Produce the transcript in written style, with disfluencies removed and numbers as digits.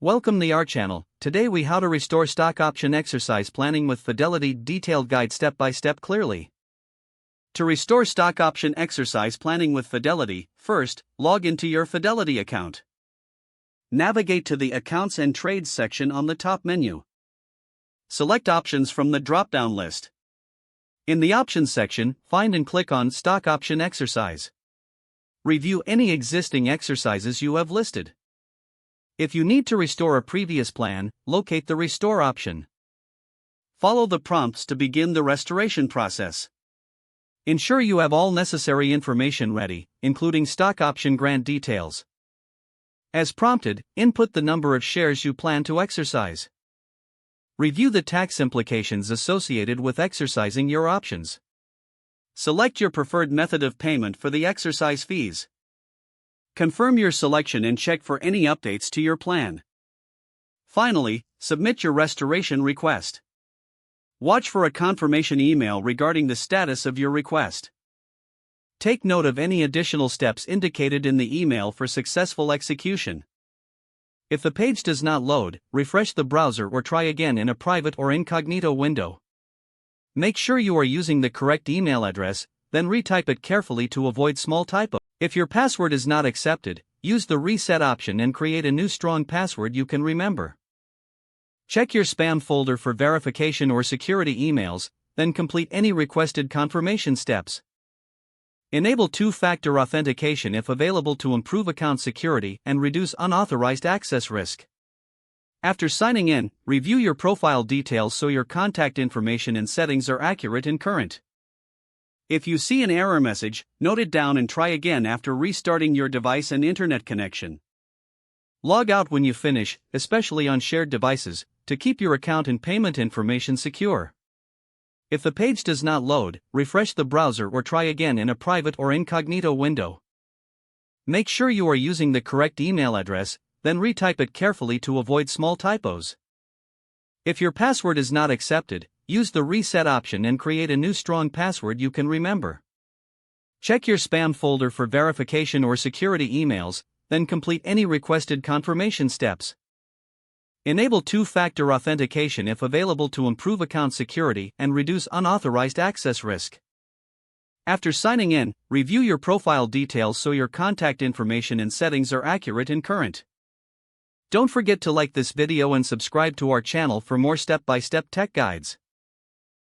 Welcome to our channel. Today we how to restore stock option exercise planning with Fidelity detailed guide step by step clearly. To restore stock option exercise planning with Fidelity, first, log into your Fidelity account. Navigate to the Accounts and Trades section on the top menu. Select Options from the drop-down list. In the Options section, find and click on Stock Option Exercise. Review any existing exercises you have listed. If you need to restore a previous plan, locate the Restore option. Follow the prompts to begin the restoration process. Ensure you have all necessary information ready, including stock option grant details. As prompted, input the number of shares you plan to exercise. Review the tax implications associated with exercising your options. Select your preferred method of payment for the exercise fees. Confirm your selection and check for any updates to your plan. Finally, submit your restoration request. Watch for a confirmation email regarding the status of your request. Take note of any additional steps indicated in the email for successful execution. If the page does not load, refresh the browser or try again in a private or incognito window. Make sure you are using the correct email address, then retype it carefully to avoid small typos. If your password is not accepted, use the Reset option and create a new strong password you can remember. Check your spam folder for verification or security emails, then complete any requested confirmation steps. Enable two-factor authentication if available to improve account security and reduce unauthorized access risk. After signing in, review your profile details so your contact information and settings are accurate and current. If you see an error message, note it down and try again after restarting your device and internet connection. Log out when you finish, especially on shared devices, to keep your account and payment information secure. If the page does not load, refresh the browser or try again in a private or incognito window. Make sure you are using the correct email address, then retype it carefully to avoid small typos. If your password is not accepted, use the Reset option and create a new strong password you can remember. Check your spam folder for verification or security emails, then complete any requested confirmation steps. Enable two-factor authentication if available to improve account security and reduce unauthorized access risk. After signing in, review your profile details so your contact information and settings are accurate and current. Don't forget to like this video and subscribe to our channel for more step-by-step tech guides.